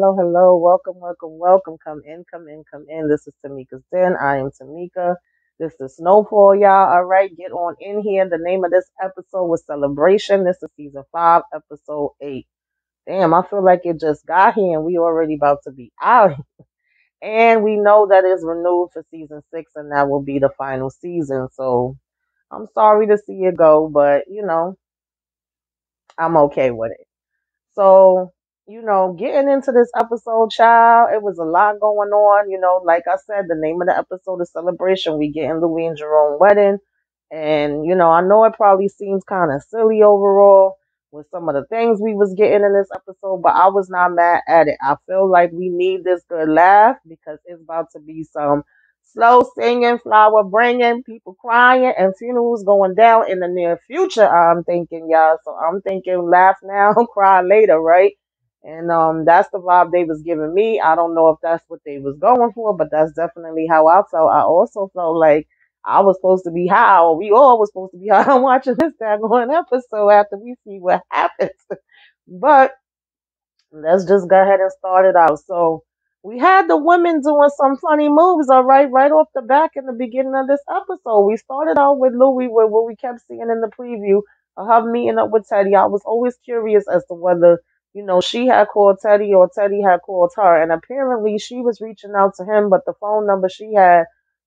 hello. Welcome, welcome, welcome. Come in, come in, come in. This is Tamika's Den. I am Tamika. This is Snowfall, y'all. All right, get on in here. The name of this episode was Celebration. This is season 5, episode 8. Damn, I feel like it just got here and we already about to be out. And we know that it's renewed for season 6 and that will be the final season. So I'm sorry to see it go, but I'm okay with it. So, getting into this episode, child, it was a lot going on. Like I said, the name of the episode is Celebration. We getting Louis and Jerome wedding. And, I know it probably seems kind of silly overall with some of the things we was getting in this episode, but I was not mad at it. I feel like we need this good laugh because it's about to be some slow singing, flower bringing, people crying, and funerals going down in the near future. I'm thinking, y'all. So I'm thinking, laugh now, cry later, right? And that's the vibe they was giving me. I don't know if that's what they was going for, but that's definitely how I felt. I also felt like I was supposed to be high, or we all was supposed to be high watching this daggone episode after we see what happens. But let's just go ahead and start it out. So we had the women doing some funny moves, all right off the back in the beginning of this episode. We started out with Louie with what we kept seeing in the preview of her meeting up with Teddy. I was always curious as to whether, she had called Teddy or Teddy had called her. And apparently she was reaching out to him, but the phone number she had,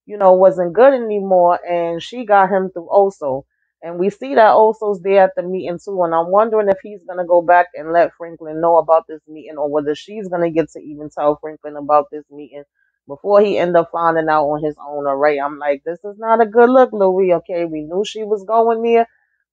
wasn't good anymore. And she got him through Oso. And we see that Oso's there at the meeting too. And I'm wondering if he's going to go back and let Franklin know about this meeting or whether she's going to get to even tell Franklin about this meeting before he end up finding out on his own. All right. I'm like, this is not a good look, Louis. Okay. We knew she was going there,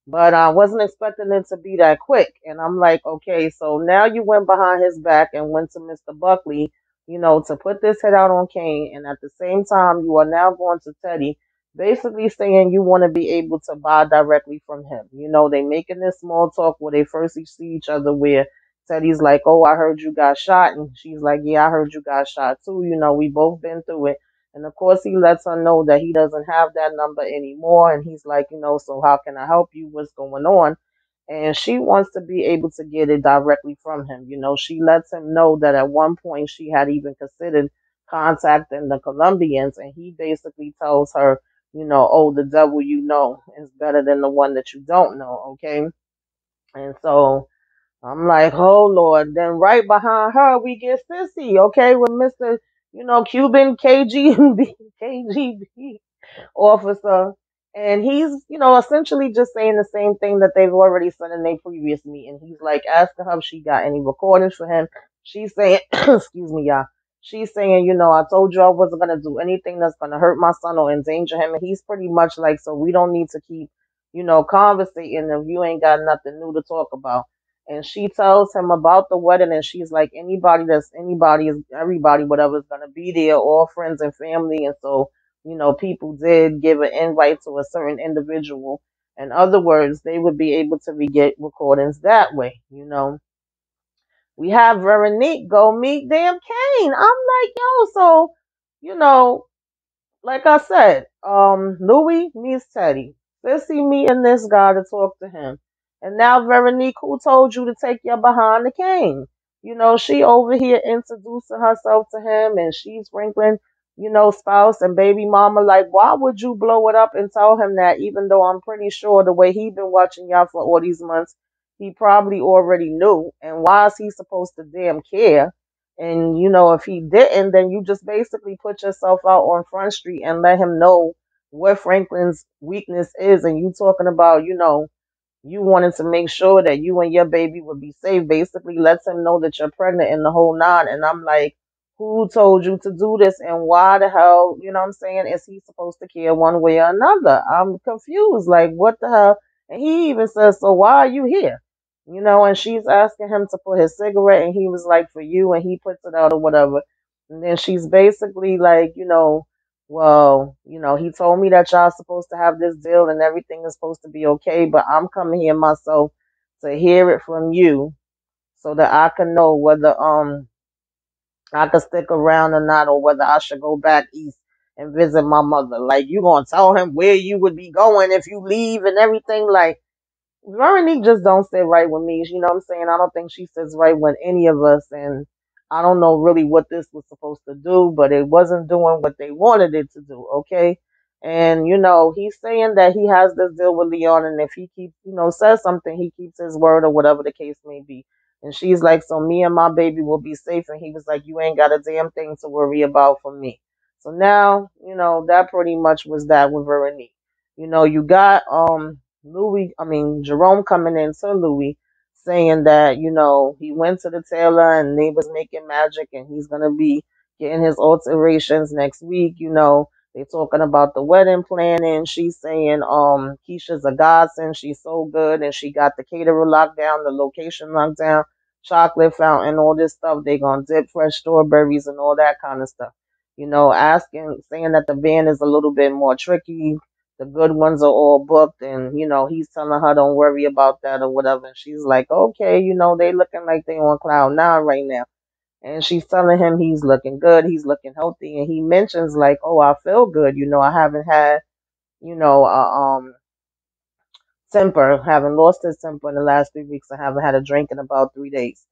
but I wasn't expecting it to be that quick. And I'm like, okay, so now you went behind his back and went to Mr. Buckley, to put this hit out on Kane. And at the same time, you are now going to Teddy, basically saying you want to be able to buy directly from him. They making this small talk where they first see each other where Teddy's like, oh, I heard you got shot. And she's like, yeah, I heard you got shot too. We both been through it. And of course, he lets her know that he doesn't have that number anymore. And he's like, so how can I help you? What's going on? And she wants to be able to get it directly from him. She lets him know that at one point she had even considered contacting the Colombians. And he basically tells her, oh, the devil you know is better than the one that you don't know. Okay. And so I'm like, oh Lord. Then right behind her, we get Sissy, okay, with Mr. Cuban KGB officer. And he's, essentially just saying the same thing that they've already said in their previous meeting. He's like asking her if she got any recordings for him. She's saying, excuse me, y'all. She's saying, I told you I wasn't going to do anything that's going to hurt my son or endanger him. And he's pretty much like, so we don't need to keep, conversating if you ain't got nothing new to talk about. And she tells him about the wedding, and she's like, anybody is everybody, whatever is going to be there, all friends and family. And so, people did give an invite to a certain individual. In other words, they would be able to get recordings that way. We have Veronique go meet damn Kane. I'm like, yo, so, you know, like I said, Louis meets Teddy. Sissy meeting this guy to talk to him. And now Veronique, who told you to take your behind the cane? She over here introducing herself to him and she's Franklin, spouse and baby mama. Like, why would you blow it up and tell him that, even though I'm pretty sure the way he been watching y'all for all these months, he probably already knew. And why is he supposed to damn care? And, if he didn't, then you just basically put yourself out on Front Street and let him know what Franklin's weakness is. And you talking about, you wanted to make sure that you and your baby would be safe. Basically lets him know that you're pregnant in the whole nine. And I'm like, who told you to do this? And why the hell, what I'm saying, is he supposed to care one way or another? I'm confused. Like, what the hell? And he even says, so why are you here? And she's asking him to put his cigarette, and he was like, for you, and he puts it out or whatever. And then she's basically like, well, he told me that y'all supposed to have this deal and everything is supposed to be okay, but I'm coming here myself to hear it from you so that I can know whether I could stick around or not, or whether I should go back east and visit my mother. Like, you gonna tell him where you would be going if you leave and everything? Like, Veronique just don't sit right with me. You know what I'm saying? I don't think she sits right with any of us. And I don't know really what this was supposed to do, but it wasn't doing what they wanted it to do, okay? And, he's saying that he has this deal with Leon, and if he keeps, says something, he keeps his word or whatever the case may be. And she's like, so me and my baby will be safe. And he was like, you ain't got a damn thing to worry about for me. So now, that pretty much was that with Veronique. You got Jerome coming in to Louis saying that, he went to the tailor and they was making magic and he's gonna be getting his alterations next week. They talking about the wedding planning. She's saying Keisha's a godsend. She's so good and she got the caterer locked down, the location locked down, chocolate fountain, all this stuff. They gonna dip fresh strawberries and all that kind of stuff. Saying that the van is a little bit more tricky, the good ones are all booked, and he's telling her don't worry about that or whatever. And she's like, okay, they looking like they on cloud 9 right now. And she's telling him he's looking good, he's looking healthy, and he mentions like, oh, I feel good. I haven't had temper, haven't lost his temper in the last 3 weeks. I haven't had a drink in about 3 days.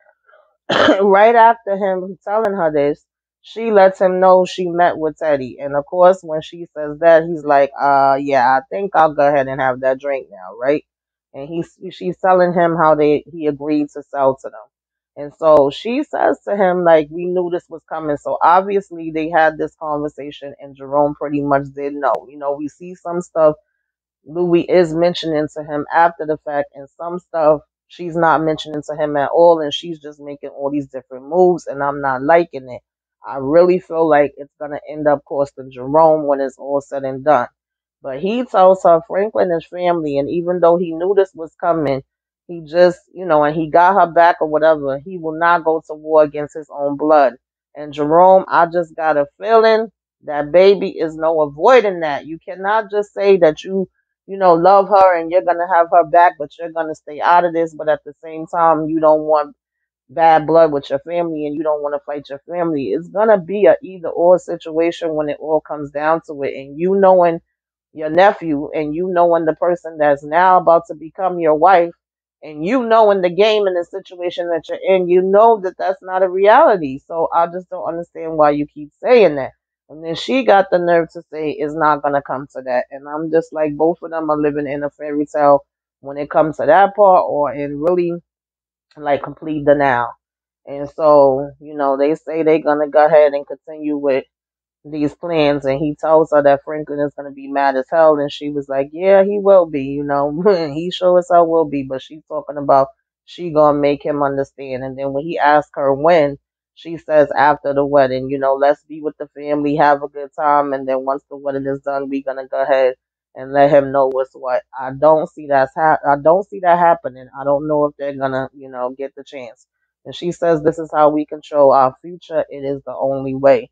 Right after him telling her this, she lets him know she met with Teddy. And of course, when she says that, he's like, yeah, I think I'll go ahead and have that drink now, right? And she's telling him how he agreed to sell to them. And so she says to him, like, we knew this was coming. So obviously they had this conversation and Jerome pretty much did know. We see some stuff Louis is mentioning to him after the fact, and some stuff she's not mentioning to him at all, and she's just making all these different moves, and I'm not liking it. I really feel like it's gonna end up costing Jerome when it's all said and done. But he tells her Franklin is family, and even though he knew this was coming, he just, and he got her back or whatever, he will not go to war against his own blood. And Jerome, I just got a feeling that baby is no avoiding that. You cannot just say that you love her and you're going to have her back, but you're going to stay out of this. But at the same time, you don't want bad blood with your family and you don't want to fight your family. It's going to be a either or situation when it all comes down to it. And knowing your nephew and knowing the person that's now about to become your wife and knowing the game and the situation that you're in, that that's not a reality. So I just don't understand why you keep saying that. And then she got the nerve to say it's not going to come to that. And I'm just like, both of them are living in a fairy tale when it comes to that part, or in really like complete denial. And so, they say they're going to go ahead and continue with these plans, and he tells her that Franklin is going to be mad as hell, and she was like, yeah, he will be, he sure as hell will be. But she's talking about she gonna make him understand. And then when he asks her when, she says after the wedding, let's be with the family, have a good time, and then once the wedding is done, we gonna go ahead and let him know what's what. I don't see I don't see that happening. I don't know if they're gonna get the chance. And she says this is how we control our future. It is the only way.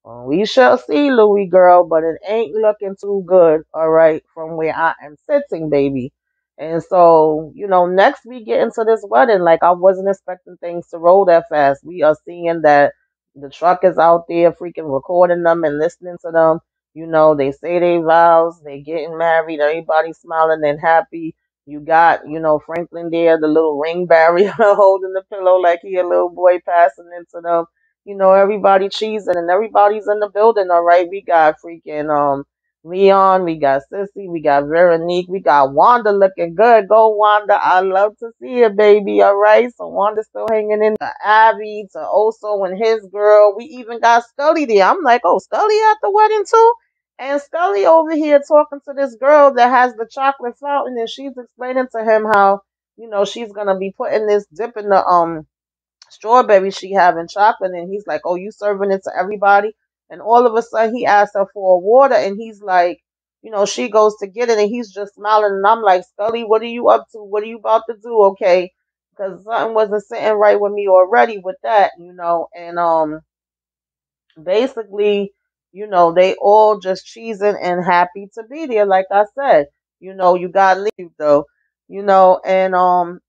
Well, we shall see, Louis girl, but it ain't looking too good, all right, from where I am sitting, baby. And so, next we get into this wedding. Like, I wasn't expecting things to roll that fast. We are seeing that the truck is out there freaking recording them and listening to them. They say they vows, they getting married, everybody smiling and happy. You got, Franklin there, the little ring barrier holding the pillow like he a little boy passing into them. Everybody cheesing and everybody's in the building, all right. We got freaking Leon, we got Sissy, we got Veronique, we got Wanda looking good. Go Wanda. I love to see it, baby. All right. So Wanda's still hanging in, to Abby, to Oso and his girl. We even got Scully there. I'm like, oh, Scully at the wedding too? And Scully over here talking to this girl that has the chocolate fountain, and she's explaining to him how, she's gonna be putting this dip in the strawberry she having chocolate, and he's like, oh, you serving it to everybody? And all of a sudden he asks her for a water, and he's like, she goes to get it, and he's just smiling, and I'm like, Scully, what are you up to? What are you about to do? Okay, because something wasn't sitting right with me already with that. And basically, they all just cheesing and happy to be there. Like I said, you got leave though, and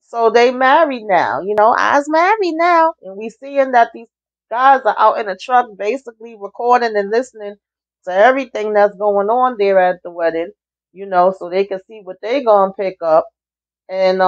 so they married now, I's married now. And we seeing that these guys are out in a truck basically recording and listening to everything that's going on there at the wedding, so they can see what they gonna pick up. And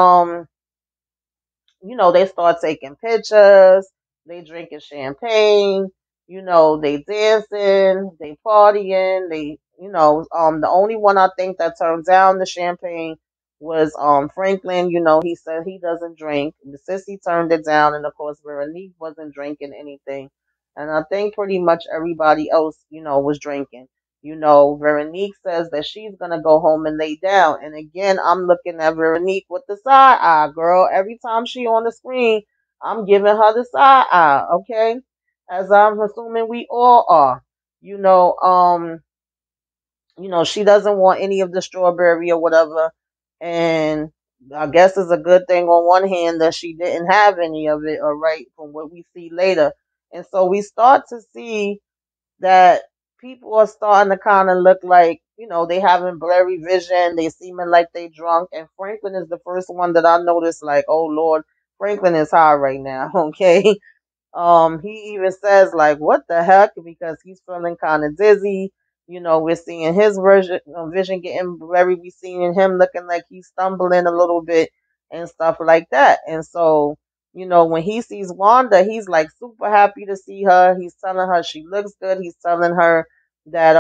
they start taking pictures. They drinking champagne, they dancing, they partying, the only one I think that turned down the champagne was Franklin. He said he doesn't drink. The sissy turned it down, and of course Veronique wasn't drinking anything. And I think pretty much everybody else, was drinking. Veronique says that she's gonna go home and lay down. And again, I'm looking at Veronique with the side eye, girl. Every time she on the screen, I'm giving her the side eye, okay? As I'm assuming we all are. You know, um, she doesn't want any of the strawberry or whatever. And I guess it's a good thing on one hand that she didn't have any of it, all right, from what we see later. And so we start to see that people are starting to kind of look like, they having blurry vision. They seeming like they drunk. And Franklin is the first one that I noticed, like, oh Lord, Franklin is high right now. Okay. He even says like, "What the heck?" Because he's feeling kind of dizzy. We're seeing his vision getting very. We seeing him looking like he's stumbling a little bit and stuff like that. And so, when he sees Wanda, he's like super happy to see her. He's telling her she looks good. He's telling her that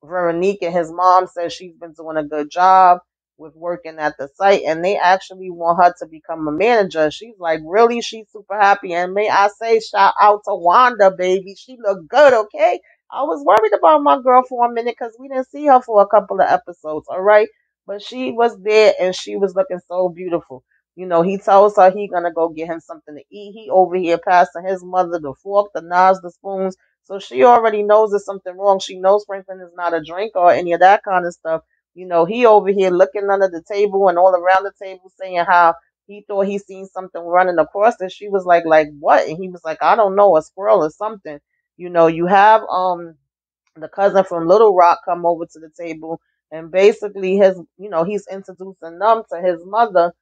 Veronique and his mom says she's been doing a good job with working at the site, and they actually want her to become a manager. She's like, really? She's super happy. And may I say, shout out to Wanda, baby. She looked good, okay? I was worried about my girl for a minute because we didn't see her for a couple of episodes, all right? But she was there and she was looking so beautiful. He tells her he gonna go get him something to eat. He over here passing his mother the fork, the knives, the spoons. So she already knows there's something wrong. She knows Franklin is not a drinker or any of that kind of stuff. He over here looking under the table and all around the table saying how he thought he seen something running across it. She was like what? And he was like, I don't know, a squirrel or something. You have the cousin from Little Rock come over to the table, and basically he's introducing them to his mother.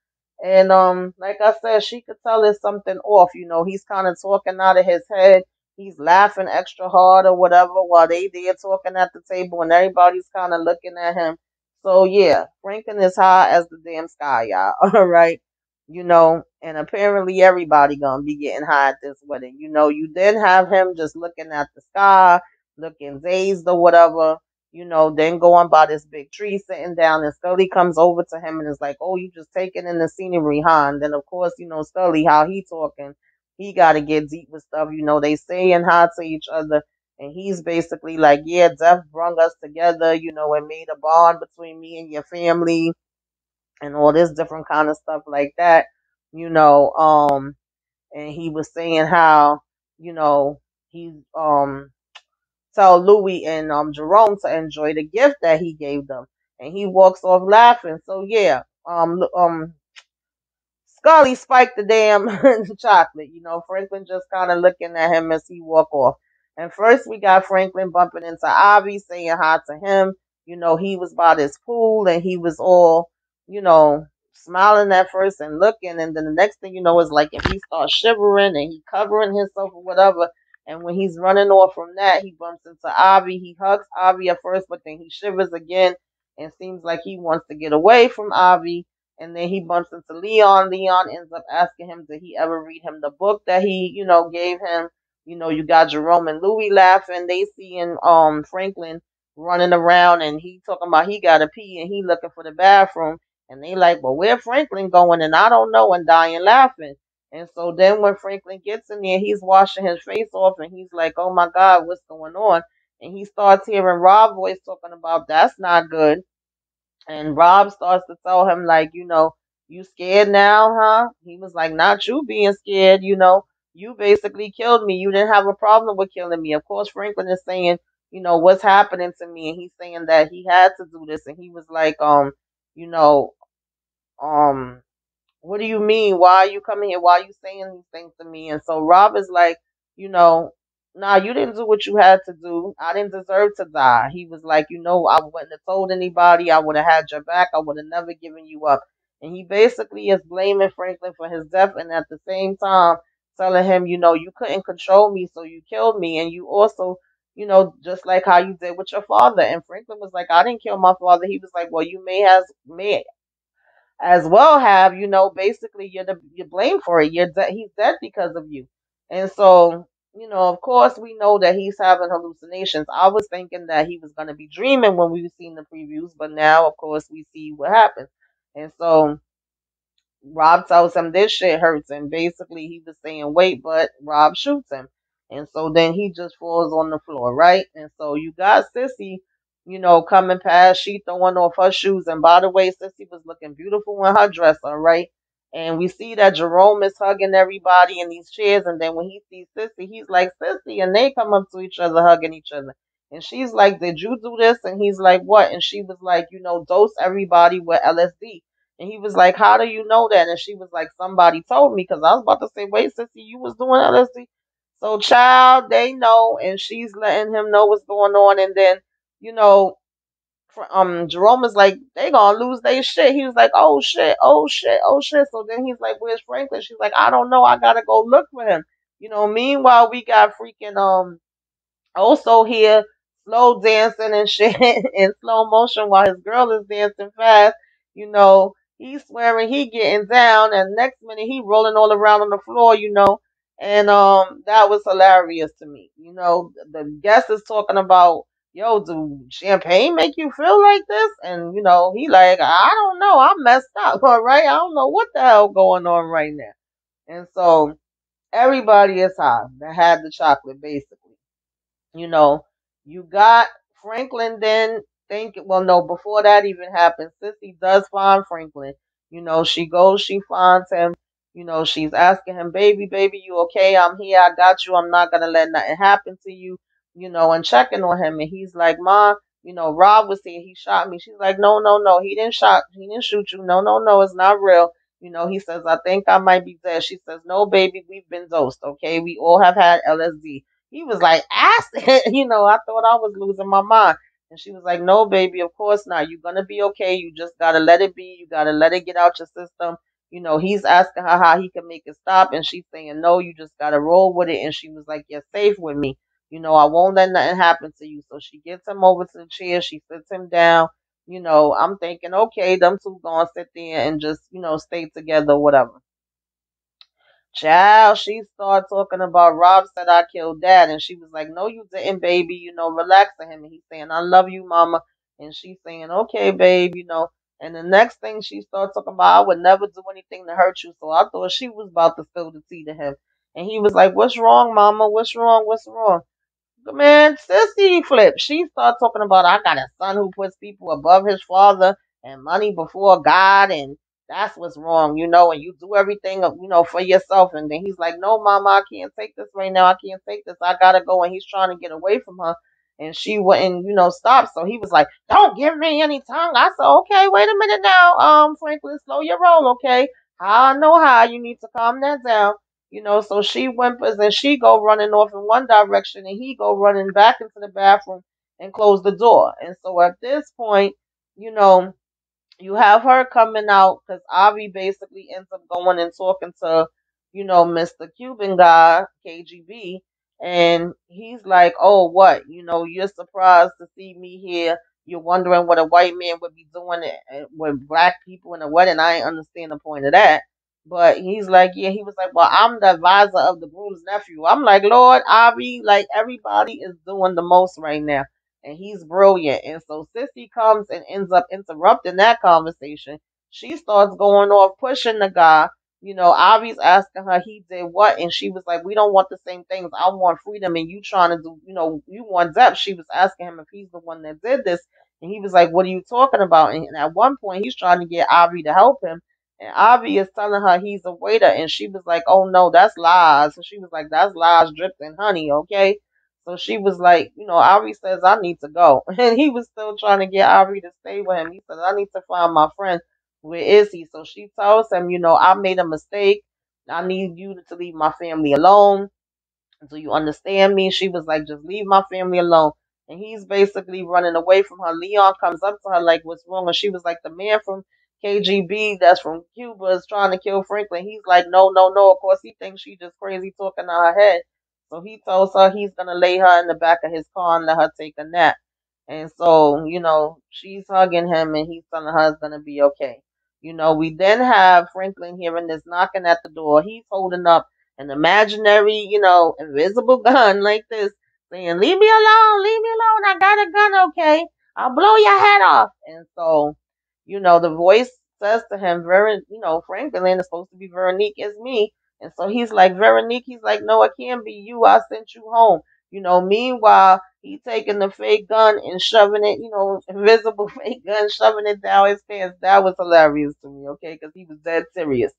And like I said, she could tell there's something off. He's kind of talking out of his head. He's laughing extra hard or whatever while they there talking at the table, and everybody's kind of looking at him. So yeah, Franklin is high as the damn sky, y'all. All right. And apparently everybody gonna be getting high at this wedding. You then have him just looking at the sky, looking dazed or whatever, then going by this big tree sitting down, and Scully comes over to him and is like, oh, you just taking in the scenery, huh? And then of course, Scully, how he talking, he gotta get deep with stuff, they saying hi to each other. And he's basically like, yeah, death brung us together, and made a bond between me and your family and all this different kind of stuff like that, you know. And he was saying how, he tell Louis and Jerome to enjoy the gift that he gave them, and he walks off laughing. So yeah, Scully spiked the damn chocolate. Franklin just kind of looking at him as he walk off. And first we got Franklin bumping into Avi, saying hi to him. He was by this pool and he was all, smiling at first and looking. And then the next thing you know is like if he starts shivering and he covering himself or whatever. And when he's running off from that, he bumps into Avi. He hugs Avi at first, but then he shivers again and seems like he wants to get away from Avi. And then he bumps into Leon. Leon ends up asking him, did he ever read him the book that he, gave him? You got Jerome and Louis laughing. They seeing Franklin running around and he talking about he gotta pee and he looking for the bathroom. And they like, well, where Franklin going? And I don't know, and dying laughing. And so then when Franklin gets in there, he's washing his face off and he's like, oh my God, what's going on? And he starts hearing Rob's voice talking about that's not good. And Rob starts to tell him, like, you scared now, huh? He was like, not you being scared, you basically killed me. You didn't have a problem with killing me. Of course, Franklin is saying, what's happening to me? And he's saying that he had to do this. And he was like, you know, um, what do you mean? Why are you coming here? Why are you saying these things to me? And so Rob is like, you know, nah, you didn't do what you had to do. I didn't deserve to die. He was like, I wouldn't have told anybody. I would have had your back. I would have never given you up. And he basically is blaming Franklin for his death and at the same time telling him, you couldn't control me, so you killed me. And you also, just like how you did with your father. And Franklin was like, I didn't kill my father. He was like, well, you may as well have, basically you're blamed for it. He's dead because of you. And so, of course we know that he's having hallucinations. I was thinking that he was gonna be dreaming when we were seeing the previews, but now of course we see what happens. And so Rob tells him this shit hurts, and basically he was saying wait, but Rob shoots him, and so then he just falls on the floor, right? And so you got Sissy, coming past, she throwing off her shoes, and by the way, Sissy was looking beautiful in her dress, all right. And we see that Jerome is hugging everybody in these chairs, and then when he sees Sissy, he's like Sissy, and they come up to each other, hugging each other. And she's like, "Did you do this?" And he's like, "What?" And she was like, "Dose everybody with LSD." And he was like, "How do you know that?" And she was like, "Somebody told me," because I was about to say, "Wait, sissy, you was doing LSD?" So, child, they know, and she's letting him know what's going on. And then, you know, Jerome is like, "They gonna lose their shit." He was like, "Oh shit, oh shit, oh shit." So then he's like, "Where's Franklin?" She's like, "I don't know. I gotta go look for him." Meanwhile, we got freaking also here slow dancing and shit in slow motion while his girl is dancing fast. He's swearing he getting down, and next minute he rolling all around on the floor. And that was hilarious to me. The guest is talking about, "Yo, do champagne make you feel like this?" And he like, "I don't know, I'm messed up." All right, I don't know what the hell going on right now. And so everybody is high that had the chocolate, basically. you know, you got Franklin then well, no, before that even happens, Sissy does find Franklin. She goes, she finds him. She's asking him, "Baby, baby, you okay? I'm here. I got you. I'm not going to let nothing happen to you," and checking on him. And he's like, "Ma, Rob was here. He shot me." She's like, "No, no, no. He didn't shoot you. No, no, no. It's not real." He says, "I think I might be dead." She says, "No, baby, we've been dosed. Okay. We all have had LSD." He was like, acid. I thought I was losing my mind. And she was like, "No, baby, of course not. You're going to be okay. You just got to let it be. You got to let it get out your system." He's asking her how he can make it stop. And she's saying, "No, you just got to roll with it." And she was like, "You're safe with me. I won't let nothing happen to you." So she gets him over to the chair. She sits him down. I'm thinking, okay, them two going to sit there and just, stay together, whatever. Child, she started talking about Rob said I killed dad, and she was like, "No, you didn't, baby. Relax to him." And he's saying, "I love you, mama." And she's saying, "Okay, babe. And the next thing she started talking about, "I would never do anything to hurt you." So I thought she was about to spill the tea to him. And he was like, "What's wrong, mama? What's wrong? What's wrong?" Man, Sissy Flip, she started talking about, "I got a son who puts people above his father and money before God, and that's what's wrong, and you do everything, for yourself." And then he's like, "No, mama, I can't take this right now. I can't take this. I gotta go." And he's trying to get away from her, and she wouldn't, stop. So he was like, "Don't give me any tongue." I said, "Okay, wait a minute now, Franklin, slow your roll, okay? I know how you need to calm that down." So she whimpers and she go running off in one direction and he go running back into the bathroom and close the door. And so at this point, you know, you have her coming out because Avi basically ends up going and talking to, Mr. Cuban guy, KGB, and he's like, "Oh, what? You're surprised to see me here. You're wondering what a white man would be doing with black people in a wedding. I ain't understand the point of that." But he's like, yeah, he was like, "Well, I'm the advisor of the groom's nephew." I'm like, Lord, Avi, like everybody is doing the most right now, and he's brilliant. And so Sissy comes and ends up interrupting that conversation. She starts going off, pushing the guy. Avi's asking her he did what, and she was like, "We don't want the same things. I want freedom, and you trying to do, you want depth." She was asking him if he's the one that did this, and he was like, "What are you talking about?" And at one point, he's trying to get Avi to help him, and Avi is telling her he's a waiter, and she was like, "Oh no, that's lies." So she was like, "That's lies dripped in honey, okay?" So she was like, Ari says, "I need to go." And he was still trying to get Ari to stay with him. He said, "I need to find my friend. Where is he?" So she tells him, "I made a mistake. I need you to leave my family alone. Do you understand me?" She was like, "Just leave my family alone." And he's basically running away from her. Leon comes up to her like, "What's wrong?" And she was like, "The man from KGB that's from Cuba is trying to kill Franklin." He's like, "No, no, no." Of course, he thinks she just crazy talking to her head. So he tells her he's going to lay her in the back of his car and let her take a nap. And so, she's hugging him and he's telling her it's going to be okay. We then have Franklin hearing this knocking at the door. He's holding up an imaginary, invisible gun like this, saying, "Leave me alone, leave me alone. I got a gun, okay? I'll blow your head off." And so, the voice says to him, Franklin is supposed to be Veronique, is me. And so he's like, Veronique, he's like, no, it can't be you. I sent you home. Meanwhile, he taking the fake gun and shoving it, invisible fake gun, shoving it down his pants. That was hilarious to me, okay? Because he was dead serious.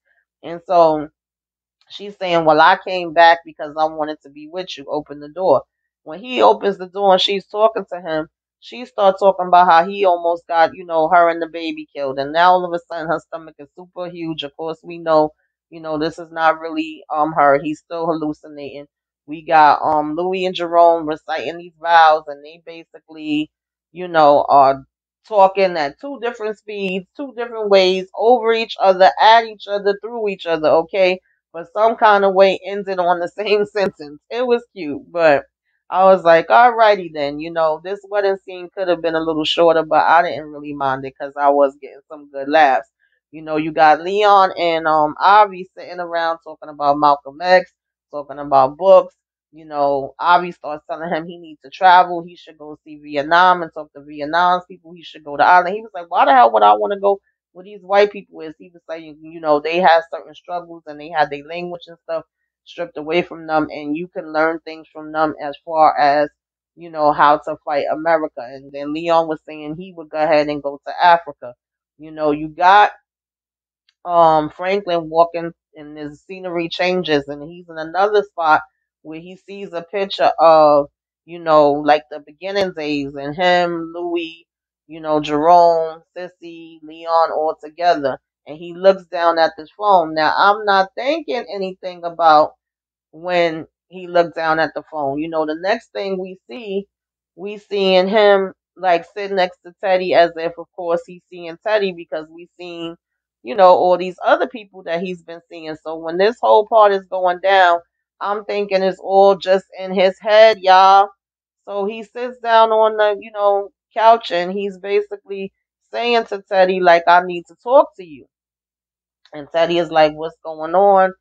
And so she's saying, well, I came back because I wanted to be with you. Open the door. When he opens the door and she's talking to him, she starts talking about how he almost got, her and the baby killed. And now all of a sudden her stomach is super huge. Of course, we know, this is not really her. He's still hallucinating. We got Louis and Jerome reciting these vows, and they basically, are talking at two different speeds, two different ways, over each other, at each other, through each other, okay? But some kind of way ended on the same sentence. It was cute, but I was like, alrighty then, this wedding scene could have been a little shorter, but I didn't really mind it because I was getting some good laughs. You got Leon and Avi sitting around talking about Malcolm X, talking about books. Avi starts telling him he needs to travel. He should go see Vietnam and talk to Vietnam people. He should go to Ireland. He was like, why the hell would I want to go with these white people? Is he was saying, they had certain struggles and they had their language and stuff stripped away from them, and you can learn things from them as far as, how to fight America. And then Leon was saying he would go ahead and go to Africa. You got Franklin walking and his scenery changes and he's in another spot where he sees a picture of, like the beginning days and him, Louis, Jerome, Sissy, Leon all together. And he looks down at this phone. Now I'm not thinking anything about when he looked down at the phone. The next thing we seeing him like sitting next to Teddy as if, of course, he's seeing Teddy because we seen, all these other people that he's been seeing. So when this whole part is going down, I'm thinking it's all just in his head, y'all. So he sits down on the, couch and he's basically saying to Teddy, like, I need to talk to you. And Teddy is like, what's going on?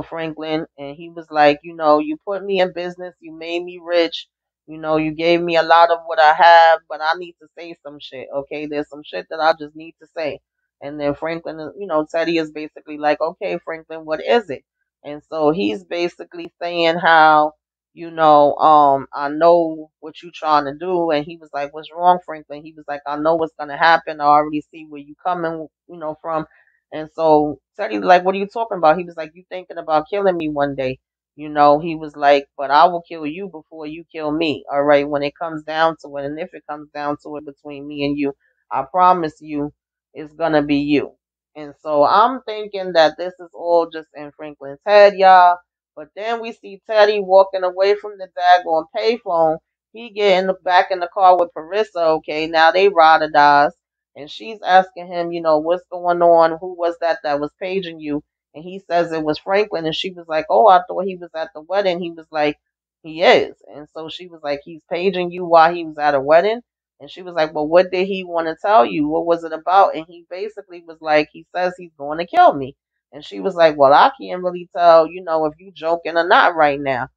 Franklin. And he was like, you put me in business. You made me rich. You gave me a lot of what I have, but I need to say some shit. Okay. There's some shit that I just need to say. And then Franklin, Teddy is basically like, okay, Franklin, what is it? And so he's basically saying how, I know what you trying to do. And he was like, what's wrong, Franklin? He was like, I know what's going to happen. I already see where you coming, from. And so Teddy, like, what are you talking about? He was like, you thinking about killing me one day. He was like, but I will kill you before you kill me. All right. When it comes down to it, and if it comes down to it between me and you, I promise you it's going to be you. And so I'm thinking that this is all just in Franklin's head, y'all. But then we see Teddy walking away from the daggone payphone. He getting back in the car with Parissa. Okay. Now they ride or dies. And she's asking him, what's going on? Who was that was paging you? And he says it was Franklin. And she was like, oh, I thought he was at the wedding. He was like, he is. And so she was like, he's paging you while he was at a wedding. And she was like, well, what did he want to tell you? What was it about? And he basically was like, he says he's going to kill me. And she was like, well, I can't really tell, if you joking or not right now.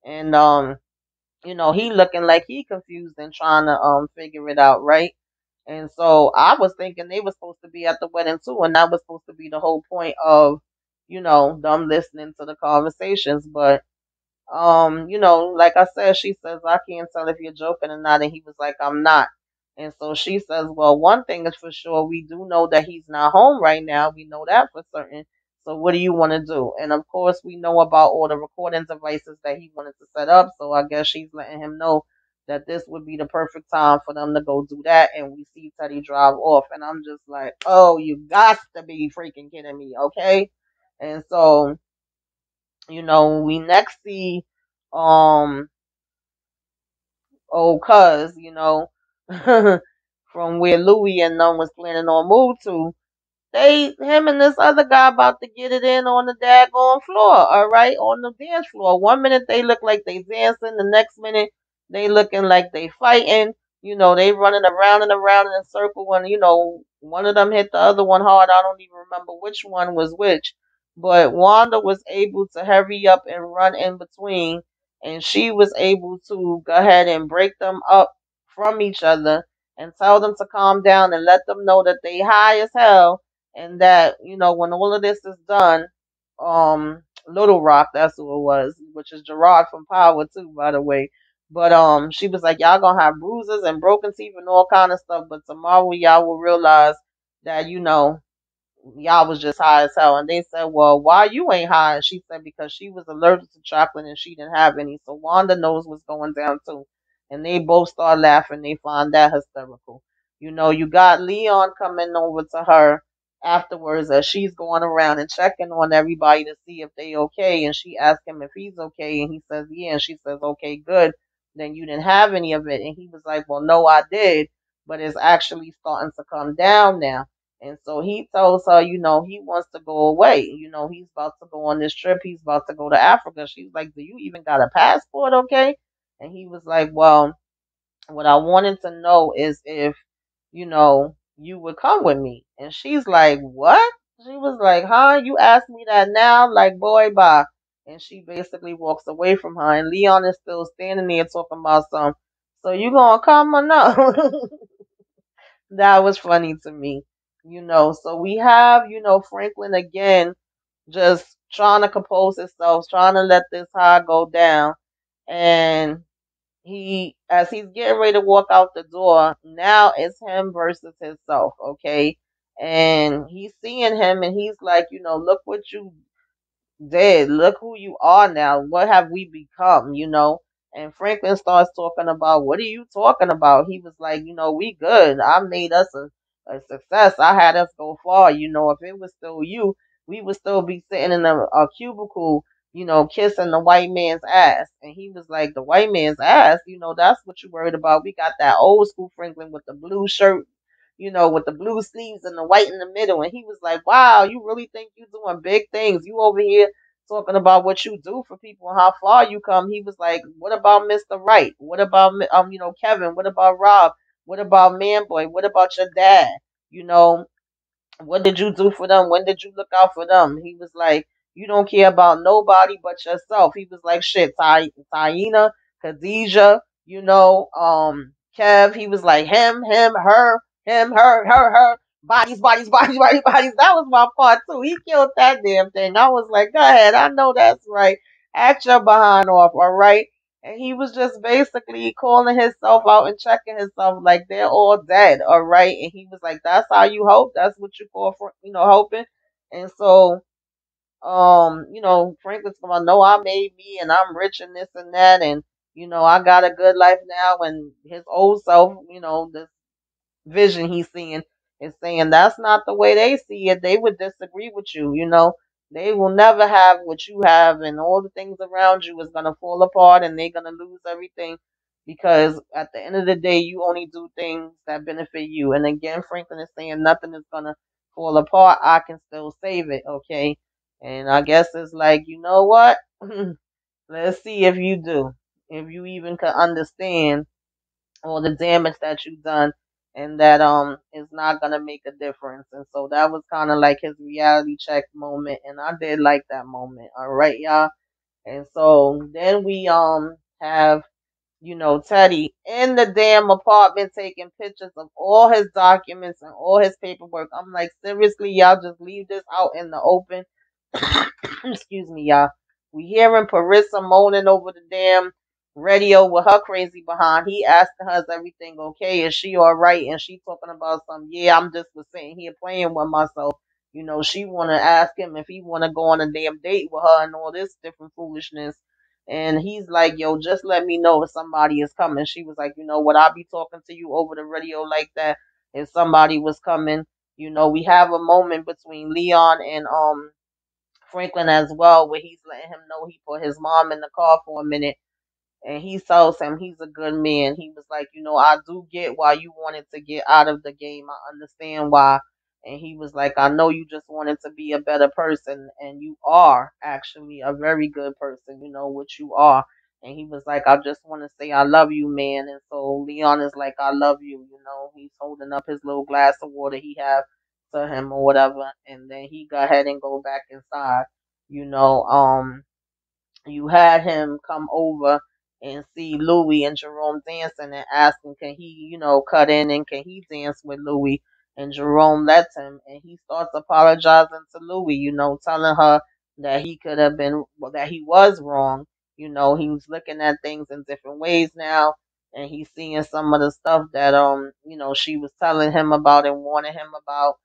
And, he looking like he confused and trying to figure it out, right? And so I was thinking they were supposed to be at the wedding too, and that was supposed to be the whole point of, them listening to the conversations. But like I said, she says, I can't tell if you're joking or not, and he was like, I'm not. And so she says, well, one thing is for sure, we do know that he's not home right now. We know that for certain. So what do you want to do? And of course, we know about all the recording devices that he wanted to set up. So I guess she's letting him know that this would be the perfect time for them to go do that. And we see Teddy drive off. And I'm just like, oh, you got to be freaking kidding me. Okay. And so, we next see, um, cuz, from where Louis and them was planning on move to, him and this other guy about to get it in on the daggone floor, all right, on the dance floor. One minute they look like they dancing, the next minute they looking like they fighting. They running around and around in a circle, and one of them hit the other one hard. I don't even remember which one was which, but Wanda was able to hurry up and run in between, and she was able to go ahead and break them up from each other and tell them to calm down and let them know that they high as hell, and that when all of this is done, Little Rock, that's who it was, which is Gerard from Power too, by the way. But she was like, y'all gonna have bruises and broken teeth and all kind of stuff, but tomorrow y'all will realize that y'all was just high as hell. And they said, well, why you ain't high? And she said, because she was allergic to chocolate and she didn't have any. So Wanda knows what's going down too. And they both start laughing. They find that hysterical. You got Leon coming over to her afterwards as she's going around and checking on everybody to see if they okay. And she asks him if he's okay. And he says, yeah. And she says, okay, good. Then you didn't have any of it. And he was like, well, no, I did. But it's actually starting to come down now. And so he tells her, he wants to go away. He's about to go on this trip. He's about to go to Africa. She's like, do you even got a passport? Okay. And he was like, well, what I wanted to know is if, you would come with me. And she's like, what? She was like, huh? You asked me that now? Like, boy, bye. And she basically walks away from her. And Leon is still standing there talking about some. So you gonna come or no? That was funny to me. So we have, Franklin again just trying to compose himself, trying to let this high go down. And as he's getting ready to walk out the door, now it's him versus himself, okay? And he's seeing him and he's like, look what you dead. Look who you are now. What have we become, And Franklin starts talking about, what are you talking about? He was like, we good. I made us a success. I had us go far. If it was still you, we would still be sitting in a cubicle, kissing the white man's ass. And he was like, the white man's ass, that's what you worried about. We got that old school Franklin with the blue shirt, with the blue sleeves and the white in the middle. And he was like, wow, you really think you doing big things. You over here talking about what you do for people and how far you come. He was like, what about Mr. Wright? What about, Kevin? What about Rob? What about Manboy? What about your dad? You know, what did you do for them? When did you look out for them? He was like, you don't care about nobody but yourself. He was like, shit, Taina, Khadijah, Kev. He was like, him, her. Bodies, bodies, bodies, bodies, bodies. That was my part too. He killed that damn thing. I was like, go ahead. I know that's right. Act your behind off, all right? And he was just basically calling himself out and checking himself like they're all dead, all right? And he was like, that's how you hope? That's what you call for, hoping? And so, Franklin's going, no, I made me and I'm rich and this and that. And, I got a good life now. And his old self, this vision he's seeing is saying that's not the way they see it. They would disagree with you. They will never have what you have, and all the things around you is gonna fall apart, and they're gonna lose everything because at the end of the day, you only do things that benefit you. And again, Franklin is saying nothing is gonna fall apart. I can still save it, okay? And I guess it's like, you know what? Let's see if you do, if you even can understand or the damage that you've done, and that is not gonna make a difference. And so that was kind of like his reality check moment, and I did like that moment. All right, y'all. And so then we have Teddy in the damn apartment taking pictures of all his documents and all his paperwork. I'm like, seriously, y'all just leave this out in the open. Excuse me, y'all. We hearing Parissa moaning over the damn radio with her crazy behind. He asking her, is everything okay? Is she all right? And she talking about some, yeah, I'm just was sitting here playing with myself. She want to ask him if he want to go on a damn date with her and all this different foolishness. And he's like, yo, just let me know if somebody is coming. She was like, would I be talking to you over the radio like that if somebody was coming? We have a moment between Leon and Franklin as well, where he's letting him know he put his mom in the car for a minute, and he tells him he's a good man. He was like, I do get why you wanted to get out of the game. I understand why. And he was like, I know you just wanted to be a better person, and you are actually a very good person, what you are. And he was like, I just want to say I love you, man. And so Leon is like, I love you. He's holding up his little glass of water he have to him or whatever. And then he go ahead and go back inside. You know, you had him come over and see Louis and Jerome dancing and asking, can he, cut in and can he dance with Louis? And Jerome lets him, and he starts apologizing to Louis, telling her that he could have been, well, that he was wrong. He was looking at things in different ways now, and he's seeing some of the stuff that, she was telling him about and warning him about.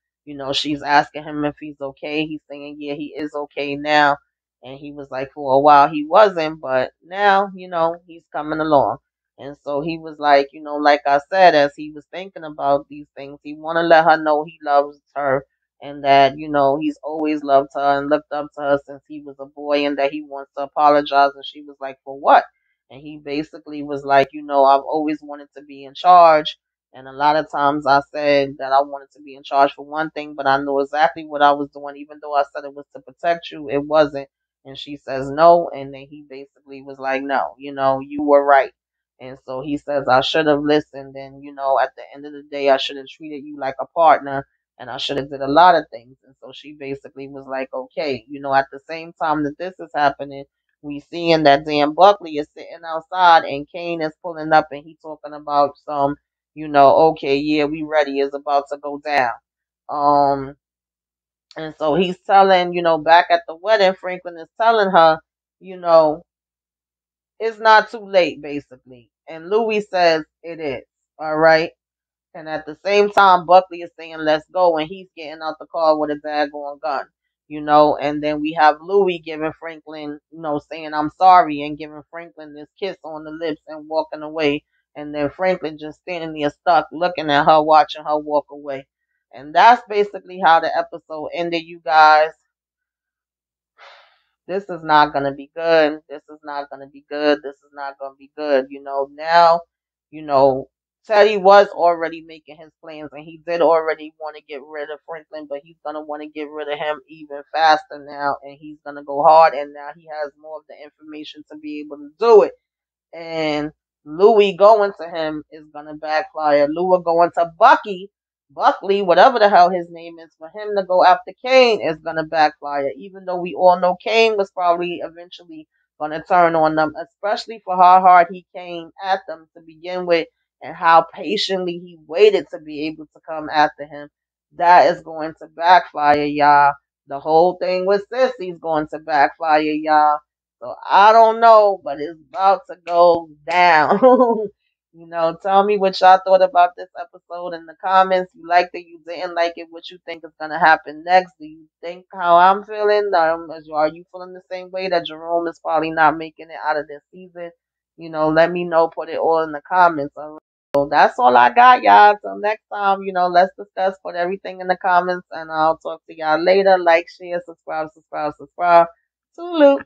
She's asking him if he's okay. He's saying, yeah, he is okay now, and he was like, for a while he wasn't, but now, he's coming along. And so he was like, like I said, as he was thinking about these things, he want to let her know he loves her and that, he's always loved her and looked up to her since he was a boy, and that he wants to apologize. And she was like, for what? And he basically was like, I've always wanted to be in charge. And a lot of times I said that I wanted to be in charge for one thing, but I knew exactly what I was doing. Even though I said it was to protect you, it wasn't. And she says no. And then he basically was like, no, you were right. And so he says, I should have listened. And, at the end of the day, I should have treated you like a partner, and I should have did a lot of things. And so she basically was like, okay, at the same time that this is happening, we seeing that Dan Buckley is sitting outside and Kane is pulling up and he talking about some, okay, yeah, we ready, is about to go down. Um, and so he's telling, back at the wedding, Franklin is telling her, you know, it's not too late, basically. And Louis says it is. All right. And at the same time, Buckley is saying, let's go. And he's getting out the car with a daggone gun, And then we have Louis giving Franklin, saying, I'm sorry, and giving Franklin this kiss on the lips and walking away. And then Franklin just standing there stuck, looking at her, watching her walk away. And that's basically how the episode ended, you guys. This is not going to be good. This is not going to be good. This is not going to be good. Now, you know, Teddy was already making his plans, and he did already want to get rid of Franklin, but he's going to want to get rid of him even faster now, and he's going to go hard, and now he has more of the information to be able to do it. And Louis going to him is gonna backfire. Louis going to Buckley, whatever the hell his name is, for him to go after Kane is gonna backfire. Even though we all know Kane was probably eventually gonna turn on them, especially for how hard he came at them to begin with and how patiently he waited to be able to come after him. That is going to backfire, y'all. The whole thing with Sissy's going to backfire, y'all. So I don't know, but it's about to go down. Tell me what y'all thought about this episode in the comments. You liked it, you didn't like it, what you think is gonna happen next. Do you think how I'm feeling? Are you feeling the same way that Jerome is probably not making it out of this season? Let me know. Put it all in the comments. All right? So that's all I got, y'all. Till next time, let's discuss. Put everything in the comments, and I'll talk to y'all later. Like, share, subscribe. Salute.